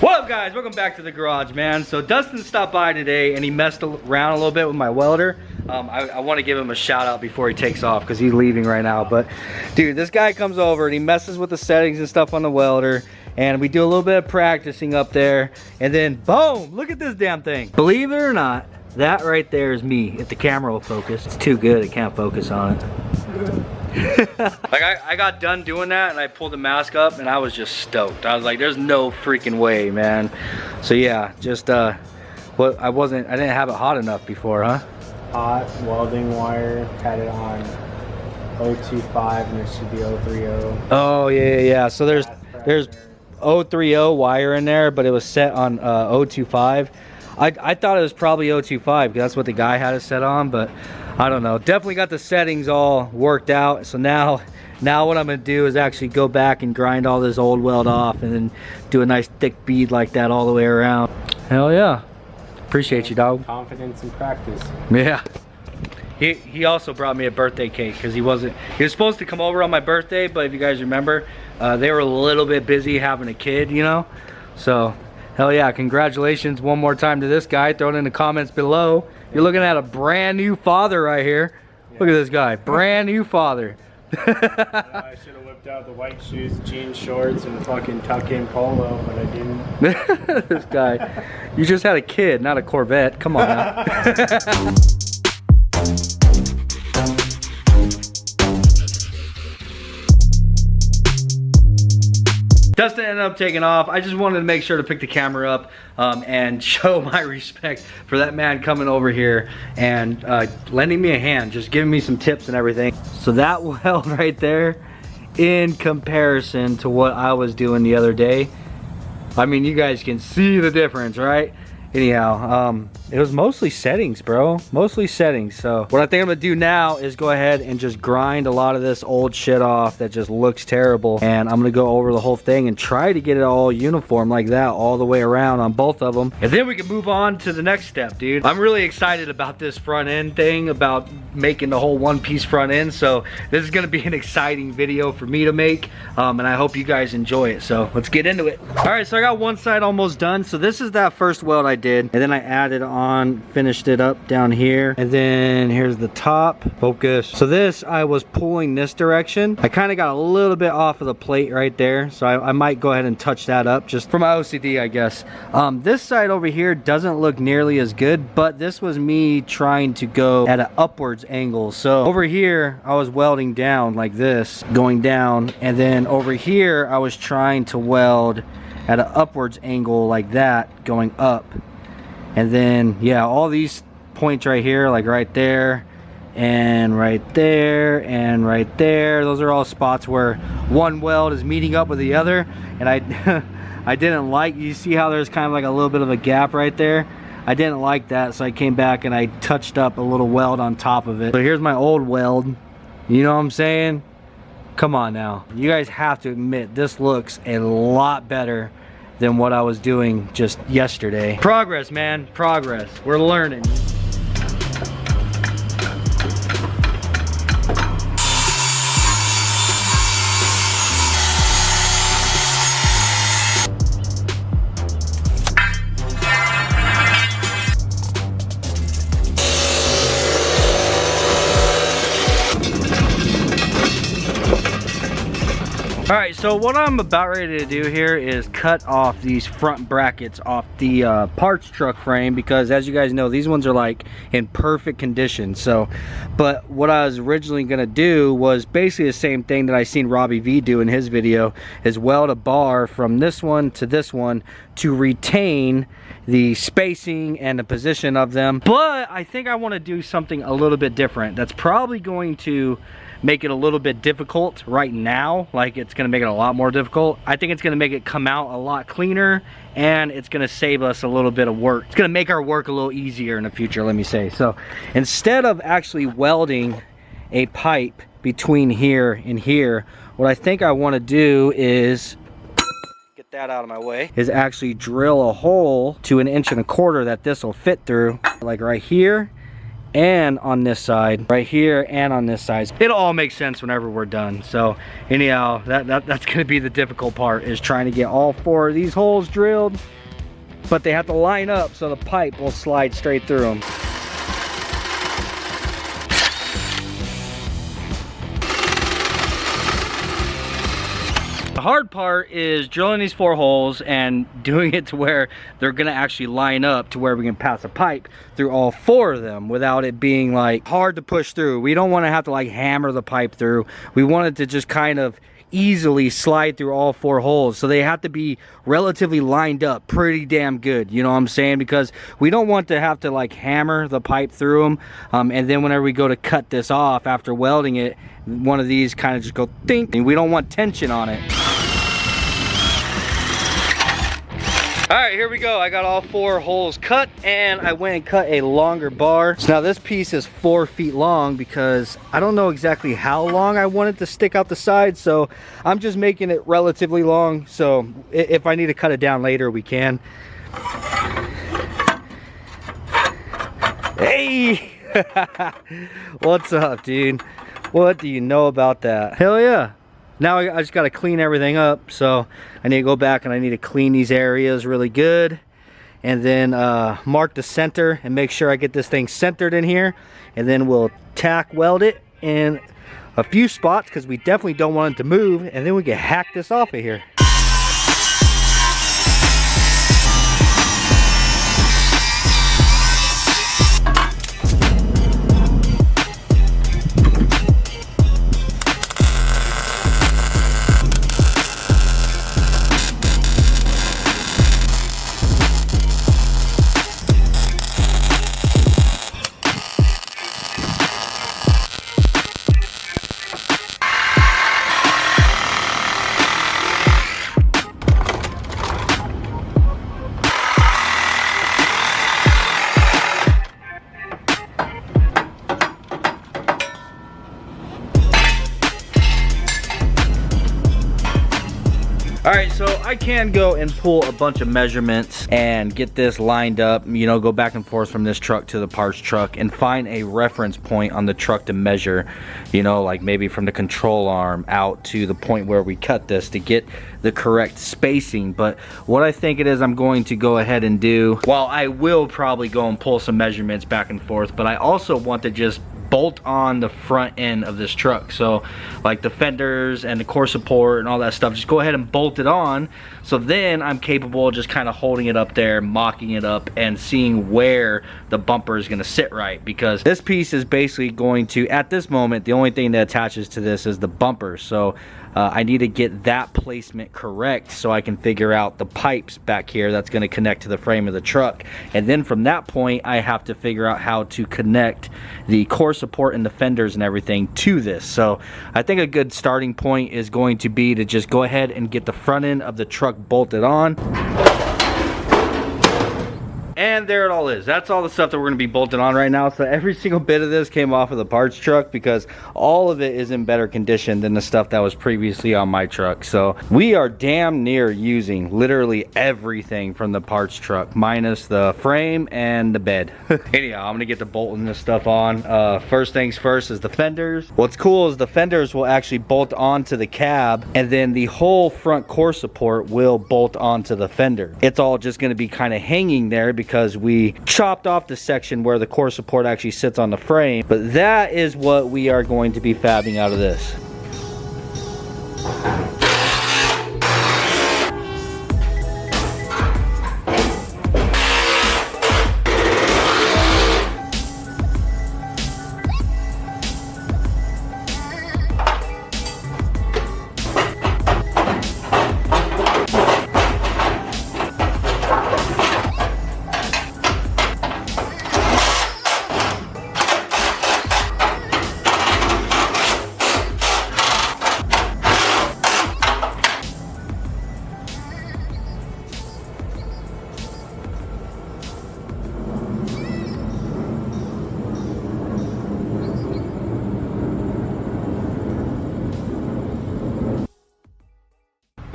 What up, guys? Welcome back to the garage, man. So Dustin stopped by today and he messed around a little bit with my welder. I want to give him a shout out before he takes off because he's leaving right now. But dude, this guy comes over and he messes with the settings and stuff on the welder, and we do a little bit of practicing up there, and then boom, look at this damn thing. Believe it or not, that right there is me. If the camera will focus, it's too good, it can't focus on it. Like I got done doing that and I pulled the mask up and I was just stoked. I was like, there's no freaking way, man. So yeah, just I didn't have it hot enough before, huh? Hot welding wire, had it on 025 and there should be 030. Oh yeah. So there's 030 wire in there, but it was set on 025. I thought it was probably 025 because that's what the guy had it set on, but I don't know. Definitely got the settings all worked out. So now what I'm gonna do is actually go back and grind all this old weld off and then do a nice thick bead like that all the way around. Hell yeah. Appreciate you, dog. Confidence in practice. Yeah. He also brought me a birthday cake because he was supposed to come over on my birthday, but if you guys remember, they were a little bit busy having a kid, you know? So, hell yeah, congratulations one more time to this guy. Throw it in the comments below. You're looking at a brand new father right here. Yeah. Look at this guy, brand new father. I should have whipped out the white shoes, jean shorts, and fucking tuck-in polo, but I didn't. This guy, you just had a kid, not a Corvette. Come on now. Dustin ended up taking off. I just wanted to make sure to pick the camera up and show my respect for that man coming over here and lending me a hand, just giving me some tips and everything. So that weld right there, in comparison to what I was doing the other day, I mean, you guys can see the difference, right? Anyhow, it was mostly settings, bro. Mostly settings. So what I think I'm gonna do now is go ahead and just grind a lot of this old shit off that just looks terrible. And I'm gonna go over the whole thing and try to get it all uniform like that all the way around on both of them. And then we can move on to the next step, dude. I'm really excited about this front end thing, about making the whole one-piece front end. So this is gonna be an exciting video for me to make. And I hope you guys enjoy it. So let's get into it. All right, so I got one side almost done. So this is that first weld I did, and then I added on, finished it up down here, and then here's the top. Focus. So this, I was pulling this direction. I kind of got a little bit off of the plate right there, so I might go ahead and touch that up just for my OCD, I guess. This side over here doesn't look nearly as good, but this was me trying to go at an upwards angle. So over here I was welding down like this, going down, and then over here I was trying to weld at an upwards angle like that, going up. And then yeah, all these points right here, like right there and right there and right there, those are all spots where one weld is meeting up with the other. And I didn't like, you see how there's kind of like a little bit of a gap right there? I didn't like that, so I came back and I touched up a little weld on top of it. So here's my old weld, you know what I'm saying? Come on now, you guys have to admit this looks a lot better than what I was doing just yesterday. Progress, man, progress. We're learning. All right, so what I'm about ready to do here is cut off these front brackets off the parts truck frame, because as you guys know, these ones are like in perfect condition. So, but what I was originally gonna do was basically the same thing that I seen Robby V do in his video, is weld a bar from this one to this one to retain the spacing and the position of them. But I think I wanna do something a little bit different. That's probably going to make it a little bit difficult right now. Like, it's gonna make it a lot more difficult. I think it's gonna make it come out a lot cleaner, and it's gonna save us a little bit of work. It's gonna make our work a little easier in the future, let me say. So instead of actually welding a pipe between here and here, what I think I want to do is get that out of my way, is actually drill a hole to 1.25 inches that this will fit through, like right here and on this side, right here and on this side. It'll all make sense whenever we're done. So anyhow, that's gonna be the difficult part, is trying to get all 4 of these holes drilled, but they have to line up so the pipe will slide straight through them. The hard part is drilling these 4 holes and doing it to where they're gonna actually line up to where we can pass a pipe through all 4 of them without it being like hard to push through. We don't want to have to like hammer the pipe through. We want it to just kind of easily slide through all 4 holes. So they have to be relatively lined up pretty damn good, you know what I'm saying? Because we don't want to have to like hammer the pipe through them, and then whenever we go to cut this off after welding it, one of these kind of just go think, and we don't want tension on it. All right, here we go. I got all 4 holes cut, and I went and cut a longer bar. So now this piece is 4 feet long because I don't know exactly how long I want it to stick out the side, so I'm just making it relatively long. So if I need to cut it down later, we can. Hey! What's up, dude? What do you know about that? Hell yeah. Now I just got to clean everything up, so I need to go back and I need to clean these areas really good, and then mark the center and make sure I get this thing centered in here, and then we'll tack weld it in a few spots because we definitely don't want it to move, and then we can hack this off of here. Alright, so I can go and pull a bunch of measurements and get this lined up, you know, go back and forth from this truck to the parts truck and find a reference point on the truck to measure, you know, like maybe from the control arm out to the point where we cut this to get the correct spacing. But what I think it is I'm going to go ahead and do, while I will probably go and pull some measurements back and forth, but I also want to just bolt on the front end of this truck. So like the fenders and the core support and all that stuff, just go ahead and bolt it on, so then I'm capable of just kind of holding it up there, mocking it up, and seeing where the bumper is going to sit right. Because this piece is basically going to, at this moment, the only thing that attaches to this is the bumper. So I need to get that placement correct so I can figure out the pipes back here that's going to connect to the frame of the truck. And then from that point, I have to figure out how to connect the core support and the fenders and everything to this. So I think a good starting point is going to be to just go ahead and get the front end of the truck bolted on. And there it all is. That's all the stuff that we're going to be bolted on right now. So every single bit of this came off of the parts truck because all of it is in better condition than the stuff that was previously on my truck. So we are damn near using literally everything from the parts truck minus the frame and the bed. Anyhow, I'm going to get the bolting this stuff on. First things first is the fenders. What's cool is the fenders will actually bolt onto the cab, and then the whole front core support will bolt onto the fender. It's all just going to be kind of hanging there because we chopped off the section where the core support actually sits on the frame. But that is what we are going to be fabbing out of this.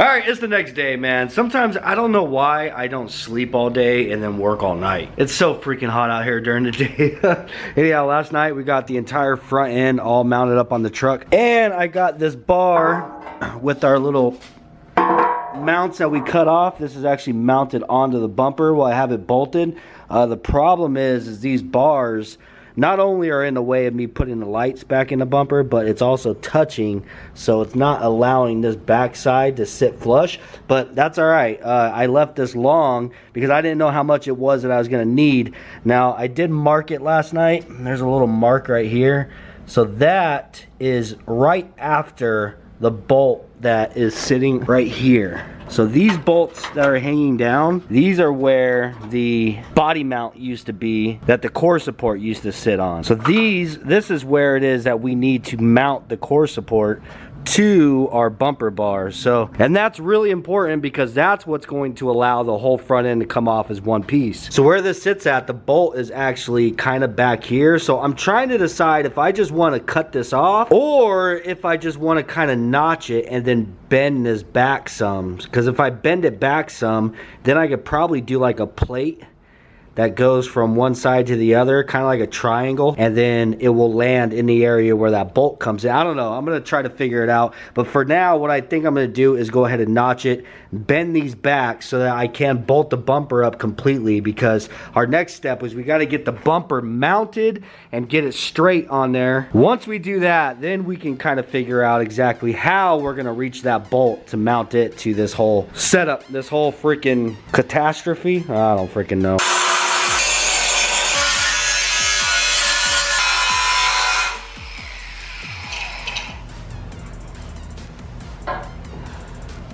All right, it's the next day, man. Sometimes I don't know why I don't sleep all day and then work all night. It's so freaking hot out here during the day. Anyhow, last night we got the entire front end all mounted up on the truck. And I got this bar with our little mounts that we cut off. This is actually mounted onto the bumper while I have it bolted. The problem is these bars not only are in the way of me putting the lights back in the bumper, but it's also touching, so it's not allowing this backside to sit flush. But that's all right. I left this long because I didn't know how much it was that I was going to need. Now, I did mark it last night. There's a little mark right here. So that is right after the bolt that is sitting right here. So these bolts that are hanging down, these are where the body mount used to be that the core support used to sit on. So this is where it is that we need to mount the core support to our bumper bars. So, and that's really important because that's what's going to allow the whole front end to come off as one piece. So where this sits at, the bolt is actually kind of back here. So I'm trying to decide if I just want to cut this off or if I just want to kind of notch it and then bend this back some. Because if I bend it back some, then I could probably do like a plate that goes from one side to the other, kind of like a triangle, and then it will land in the area where that bolt comes in. I don't know. I'm going to try to figure it out. But for now, what I think I'm going to do is go ahead and notch it, bend these back so that I can bolt the bumper up completely, because our next step is we got to get the bumper mounted and get it straight on there. Once we do that, then we can kind of figure out exactly how we're going to reach that bolt to mount it to this whole setup, this whole freaking catastrophe. I don't freaking know.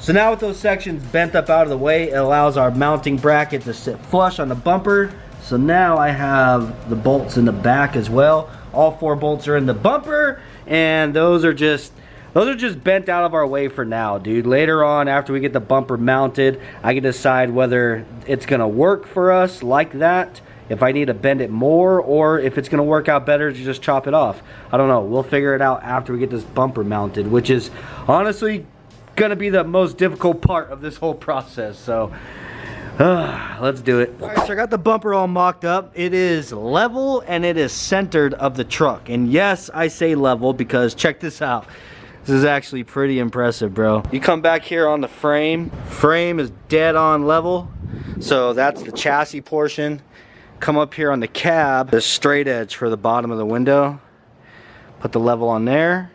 So now with those sections bent up out of the way, it allows our mounting bracket to sit flush on the bumper. So now I have the bolts in the back as well. All 4 bolts are in the bumper, and those are just bent out of our way for now, dude. Later on, after we get the bumper mounted, I can decide whether it's gonna work for us like that, if I need to bend it more, or if it's gonna work out better to just chop it off. I don't know. We'll figure it out after we get this bumper mounted, which is honestly gonna be the most difficult part of this whole process. So let's do it. All right, so I got the bumper all mocked up. It is level and it is centered of the truck. And yes, I say level because check this out. This is actually pretty impressive, bro. You come back here on the frame. Frame is dead on level. So that's the chassis portion. Come up here on the cab, the straight edge for the bottom of the window. Put the level on there.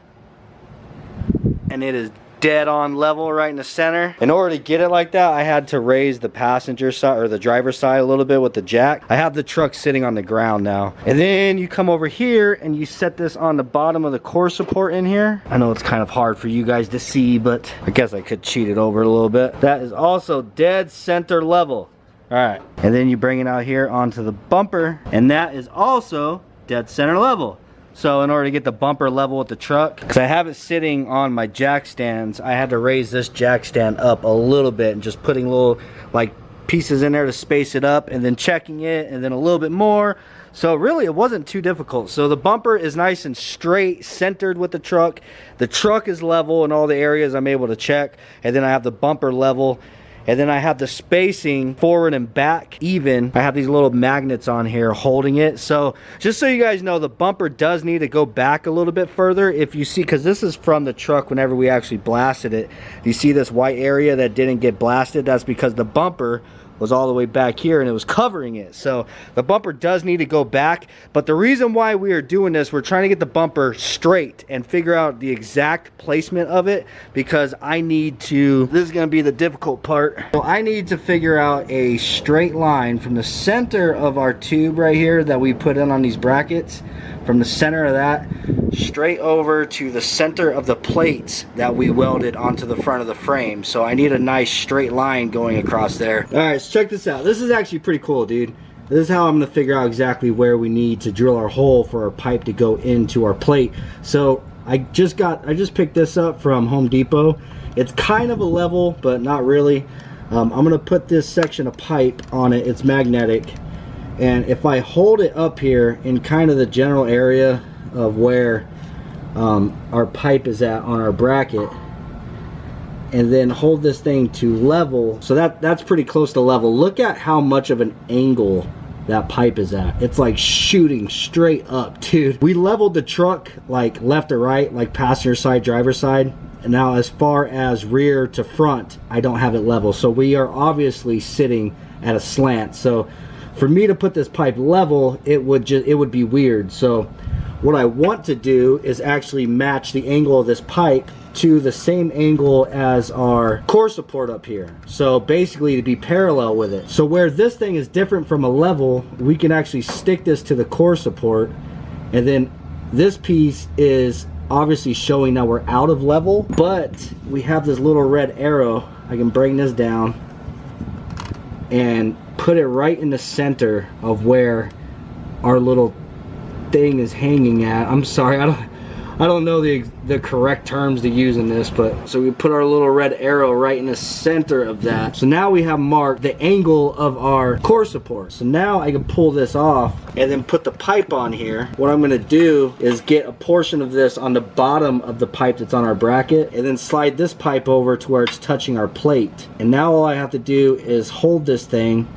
And it is dead on level right in the center. In order to get it like that, I had to raise the passenger side or the driver's side a little bit with the jack. I have the truck sitting on the ground now. And then you come over here and you set this on the bottom of the core support in here. I know it's kind of hard for you guys to see, but I guess I could cheat it over a little bit. That is also dead center level. All right. And then you bring it out here onto the bumper, and that is also dead center level. So in order to get the bumper level with the truck, because I have it sitting on my jack stands, I had to raise this jack stand up a little bit and just putting little like pieces in there to space it up, and then checking it, and then a little bit more. So really it wasn't too difficult. So the bumper is nice and straight, centered with the truck. The truck is level in all the areas I'm able to check, and then I have the bumper level. And then I have the spacing forward and back even. I have these little magnets on here holding it. So just so you guys know, the bumper does need to go back a little bit further. If you see, because this is from the truck whenever we actually blasted it. You see this white area that didn't get blasted? That's because the bumper was all the way back here and it was covering it. So the bumper does need to go back, but the reason why we are doing this, we're trying to get the bumper straight and figure out the exact placement of it, because I need to, this is going to be the difficult part. So I need to figure out a straight line from the center of our tube right here that we put in on these brackets, from the center of that straight over to the center of the plates that we welded onto the front of the frame. So I need a nice straight line going across there. All right, so check this out. This is actually pretty cool, dude. This is how I'm gonna figure out exactly where we need to drill our hole for our pipe to go into our plate. So I just picked this up from Home Depot. It's kind of a level, but not really. I'm gonna put this section of pipe on it. It's magnetic. And if I hold it up here in kind of the general area of where our pipe is at on our bracket, and then hold this thing to level. So that's pretty close to level. Look at how much of an angle that pipe is at. It's like shooting straight up, dude. We leveled the truck like left to right, like passenger side, driver side. And now as far as rear to front, I don't have it level. So we are obviously sitting at a slant. So for me to put this pipe level, it would be weird. So what I want to do is actually match the angle of this pipe to the same angle as our core support up here. So basically to be parallel with it. So where this thing is different from a level, we can actually stick this to the core support, and then this piece is obviously showing that we're out of level, but we have this little red arrow. I can bring this down and put it right in the center of where our little thing is hanging at. I'm sorry, I don't know the correct terms to use in this, but so we put our little red arrow right in the center of that. So now we have marked the angle of our core support. So now I can pull this off and then put the pipe on here. What I'm gonna do is get a portion of this on the bottom of the pipe that's on our bracket, and then slide this pipe over to where it's touching our plate. And now all I have to do is hold this thing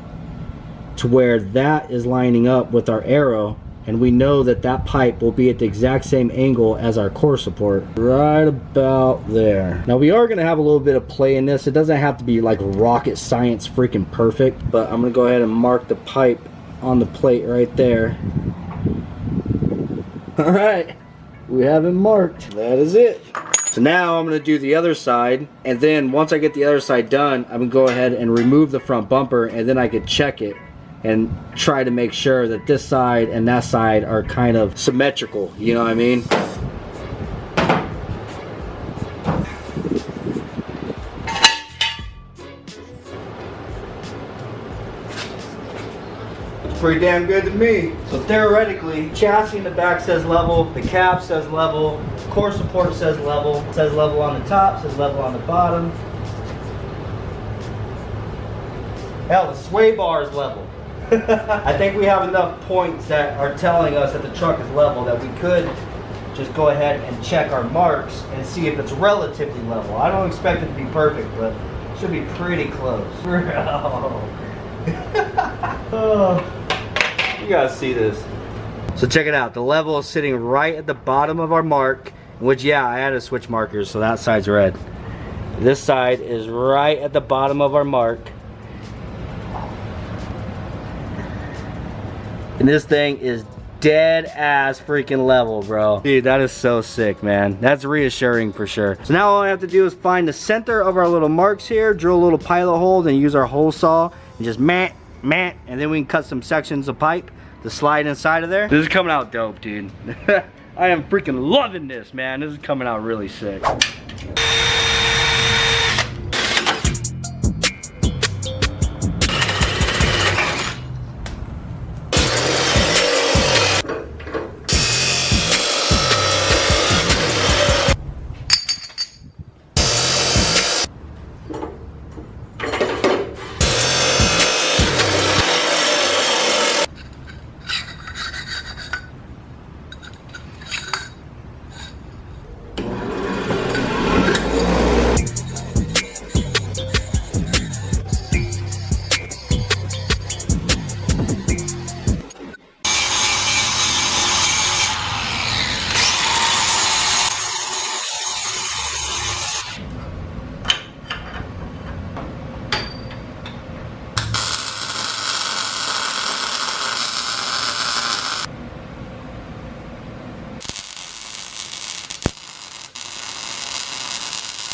to where that is lining up with our arrow, and we know that that pipe will be at the exact same angle as our core support, right about there. Now we are gonna have a little bit of play in this. It doesn't have to be like rocket science freaking perfect, but I'm gonna go ahead and mark the pipe on the plate right there. All right, we have it marked. That is it. So now I'm gonna do the other side, and then once I get the other side done, I'm gonna go ahead and remove the front bumper, and then I could check it and try to make sure that this side and that side are kind of symmetrical, you know what I mean? It's pretty damn good to me. So theoretically, chassis in the back says level, the cab says level, core support says level on the top, says level on the bottom. Hell, the sway bar is level. I think we have enough points that are telling us that the truck is level that we could just go ahead and check our marks and see if it's relatively level. I don't expect it to be perfect, but it should be pretty close. Oh, you guys see this. So check it out. The level is sitting right at the bottom of our mark, which, yeah, I added switch markers, so that side's red. This side is right at the bottom of our mark. And this thing is dead ass freaking level, bro. Dude, that is so sick, man. That's reassuring for sure. So now all I have to do is find the center of our little marks here, drill a little pilot hole, and use our hole saw, and just and then we can cut some sections of pipe to slide inside of there. This is coming out dope, dude. I am freaking loving this, man. This is coming out really sick.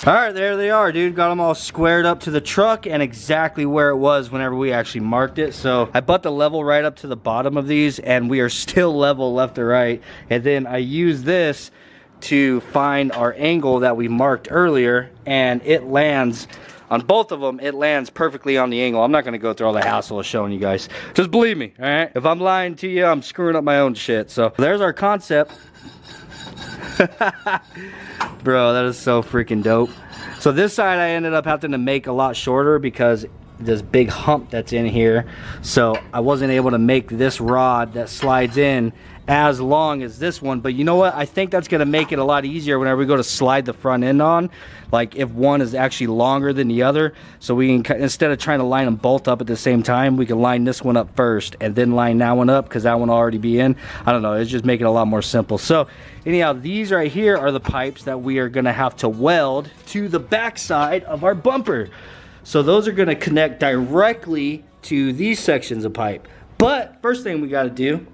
Alright, there they are, dude. Got them all squared up to the truck and exactly where it was whenever we actually marked it. So I butt the level right up to the bottom of these, and we are still level left to right. And then I use this to find our angle that we marked earlier, and it lands on both of them. It lands perfectly on the angle. I'm not going to go through all the hassle of showing you guys. Just believe me, alright? If I'm lying to you, I'm screwing up my own shit. So there's our concept. Bro, that is so freaking dope. So this side I ended up having to make a lot shorter because this big hump that's in here, so I wasn't able to make this rod that slides in as long as this one. But you know what, I think that's going to make it a lot easier whenever we go to slide the front end on, like if one is actually longer than the other, so we can, instead of trying to line them both up at the same time, we can line this one up first and then line that one up, because that one will already be in. I don't know, it's just making it a lot more simple. So anyhow, these right here are the pipes that we are going to have to weld to the back side of our bumper. So those are going to connect directly to these sections of pipe. But first thing we got to do,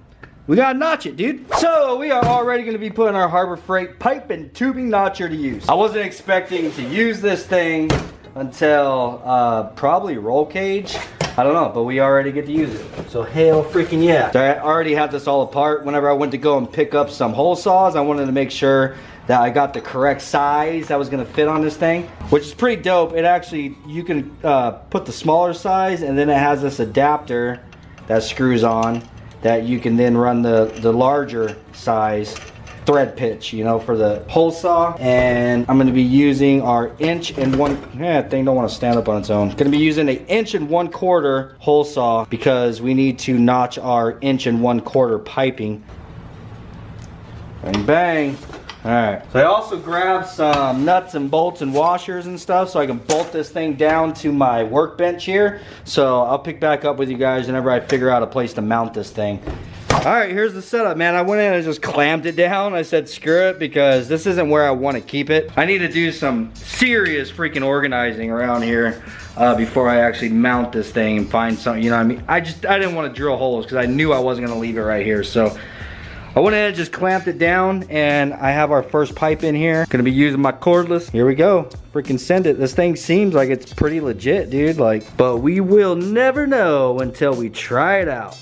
we got to notch it, dude. So we are already going to be putting our Harbor Freight pipe and tubing notcher to use. I wasn't expecting to use this thing until probably roll cage. I don't know, but we already get to use it. So hell freaking yeah. So I already had this all apart. Whenever I went to go and pick up some hole saws, I wanted to make sure that I got the correct size that was gonna fit on this thing, which is pretty dope. It actually, you can put the smaller size, and then it has this adapter that screws on that you can then run the larger size thread pitch, you know, for the hole saw. And I'm gonna be using our 1". Thing don't want to stand up on its own. Gonna be using an 1¼ hole saw because we need to notch our 1¼ piping. Bang bang. Alright, so I also grabbed some nuts and bolts and washers and stuff so I can bolt this thing down to my workbench here. So I'll pick back up with you guys whenever I figure out a place to mount this thing. Alright, here's the setup, man. I went in and just clamped it down. I said screw it, because this isn't where I want to keep it. I need to do some serious freaking organizing around here before I actually mount this thing and find something, you know what I mean? I didn't want to drill holes because I knew I wasn't going to leave it right here. So I went in and just clamped it down, and I have our first pipe in here. Gonna be using my cordless. Here we go. Freaking send it. This thing seems like it's pretty legit, dude. Like, but we will never know until we try it out.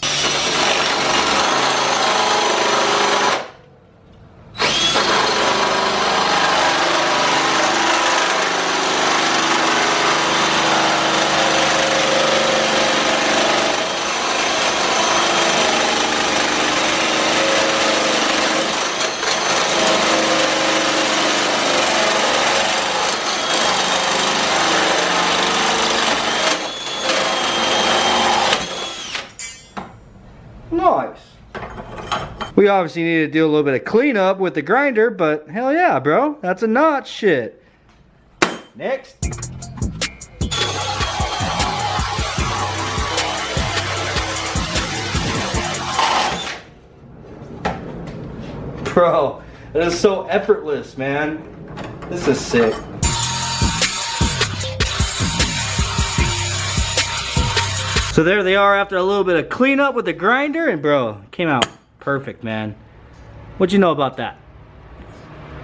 Nice. We obviously need to do a little bit of cleanup with the grinder, but hell yeah, bro. That's a notch shit. Next. Bro, that is so effortless, man. This is sick. So there they are after a little bit of cleanup with the grinder, and bro, came out perfect, man. What you know about that?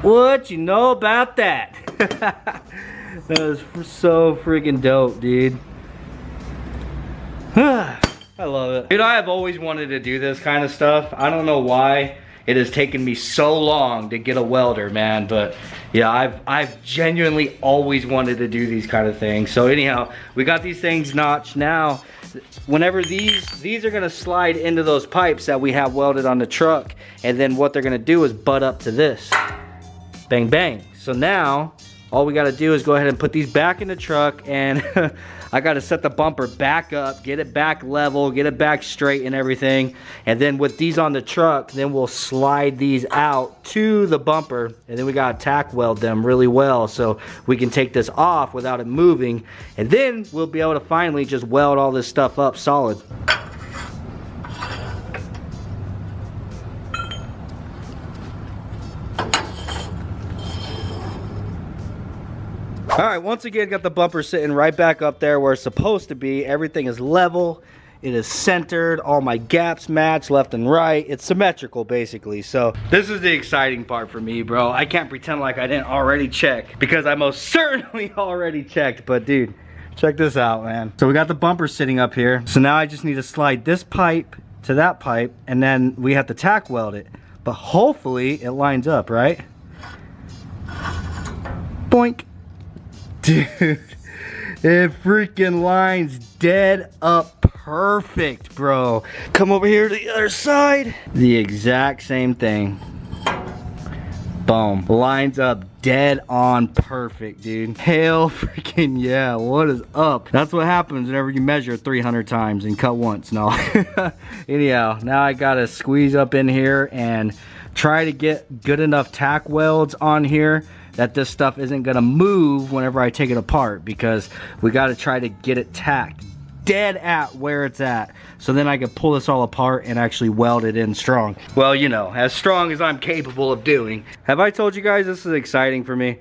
What you know about that? That was so freaking dope, dude. I love it. Dude, I have always wanted to do this kind of stuff. I don't know why it has taken me so long to get a welder, man, but yeah, I've genuinely always wanted to do these kind of things. So anyhow, we got these things notched. Now, whenever these are gonna slide into those pipes that we have welded on the truck, and then what they're gonna do is butt up to this. Bang, bang. So now, all we gotta do is go ahead and put these back in the truck, and I gotta set the bumper back up, get it back level, get it back straight and everything. And then with these on the truck, then we'll slide these out to the bumper, and then we gotta tack weld them really well so we can take this off without it moving. And then we'll be able to finally just weld all this stuff up solid. All right, once again, got the bumper sitting right back up there where it's supposed to be. Everything is level, it is centered, all my gaps match left and right. It's symmetrical, basically. So this is the exciting part for me, bro. I can't pretend like I didn't already check, because I most certainly already checked. But dude, check this out, man. So we got the bumper sitting up here. So now I just need to slide this pipe to that pipe, and then we have to tack weld it. But hopefully it lines up, right? Boink. Dude, it freaking lines dead up perfect, bro. Come over here to the other side. The exact same thing. Boom. Lines up dead on perfect, dude. Hell freaking yeah. What is up? That's what happens whenever you measure 300 times and cut once. No. Anyhow, now I gotta squeeze up in here and try to get good enough tack welds on here that this stuff isn't gonna move whenever I take it apart, because we gotta try to get it tacked dead at where it's at, so then I can pull this all apart and actually weld it in strong. Well, you know, as strong as I'm capable of doing. Have I told you guys this is exciting for me?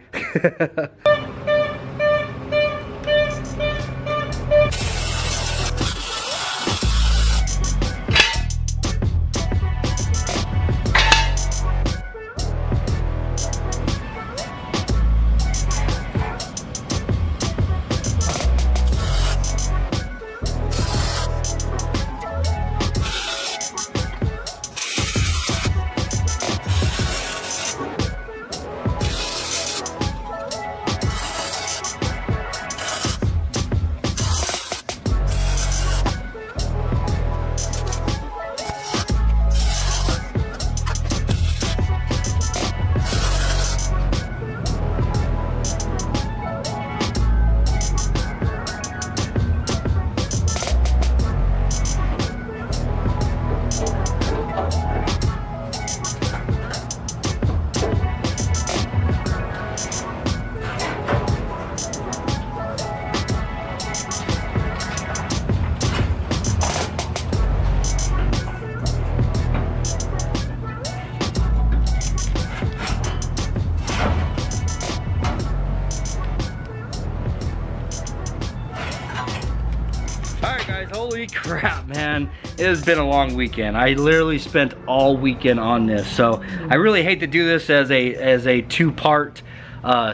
Holy crap, man. It has been a long weekend. I literally spent all weekend on this. So I really hate to do this as a two-part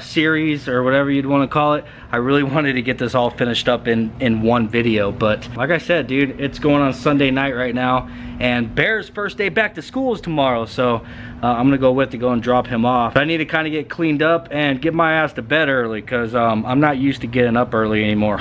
series or whatever you'd want to call it. I really wanted to get this all finished up in one video, but like I said, dude, it's going on Sunday night right now, and Bear's first day back to school is tomorrow, so I'm gonna go with to go and drop him off. I need to kind of get cleaned up and get my ass to bed early, because I'm not used to getting up early anymore.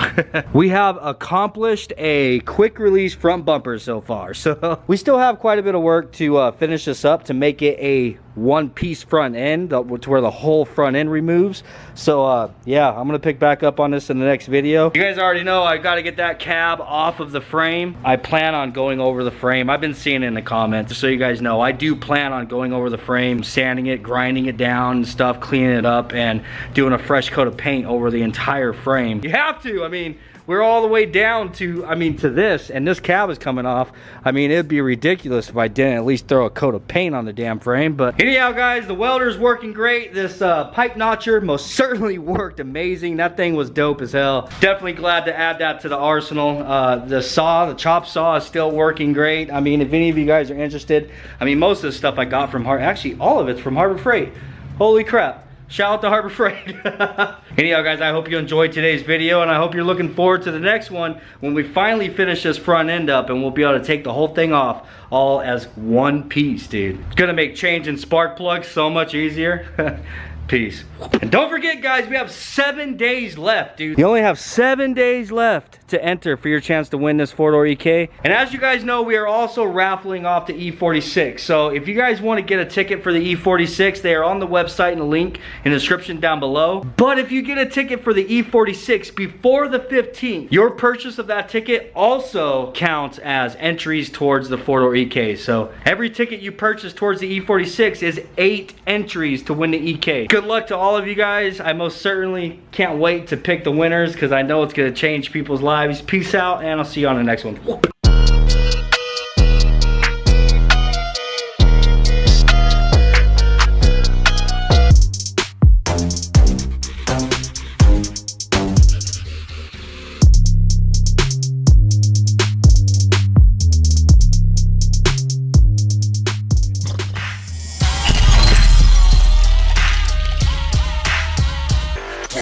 We have accomplished a quick release front bumper so far, so we still have quite a bit of work to finish this up to make it a one-piece front end to where the whole front end removes. So yeah, I'm gonna pick back up on this in the next video. You guys already know I got to get that cab off of the frame. I plan on going over the frame. I've been seeing it in the comments, so you guys know I do plan on going over the frame, sanding it, grinding it down and stuff, cleaning it up, and doing a fresh coat of paint over the entire frame. You have to. I mean, we're all the way down to, to this, and this cab is coming off. I mean, it'd be ridiculous if I didn't at least throw a coat of paint on the damn frame. But anyhow, guys, the welder's working great. This pipe notcher most certainly worked amazing. That thing was dope as hell. Definitely glad to add that to the arsenal. The saw, the chop saw, is still working great. I mean, if any of you guys are interested, most of the stuff I got from actually all of it's from Harbor Freight. Holy crap. Shout out to Harbor Freight. Anyhow, guys, I hope you enjoyed today's video, and I hope you're looking forward to the next one when we finally finish this front end up and we'll be able to take the whole thing off all as one piece, dude. It's gonna make changing spark plugs so much easier. Peace. And don't forget, guys, we have 7 days left, dude. You only have 7 days left to enter for your chance to win this 4-door EK. And as you guys know, we are also raffling off the E46. So if you guys want to get a ticket for the E46, they are on the website in the link in the description down below. But if you get a ticket for the E46 before the 15th, your purchase of that ticket also counts as entries towards the 4-door EK. So every ticket you purchase towards the E46 is 8 entries to win the EK. Good luck to all of you guys. I most certainly can't wait to pick the winners, because I know it's going to change people's lives. Peace out, and I'll see you on the next one.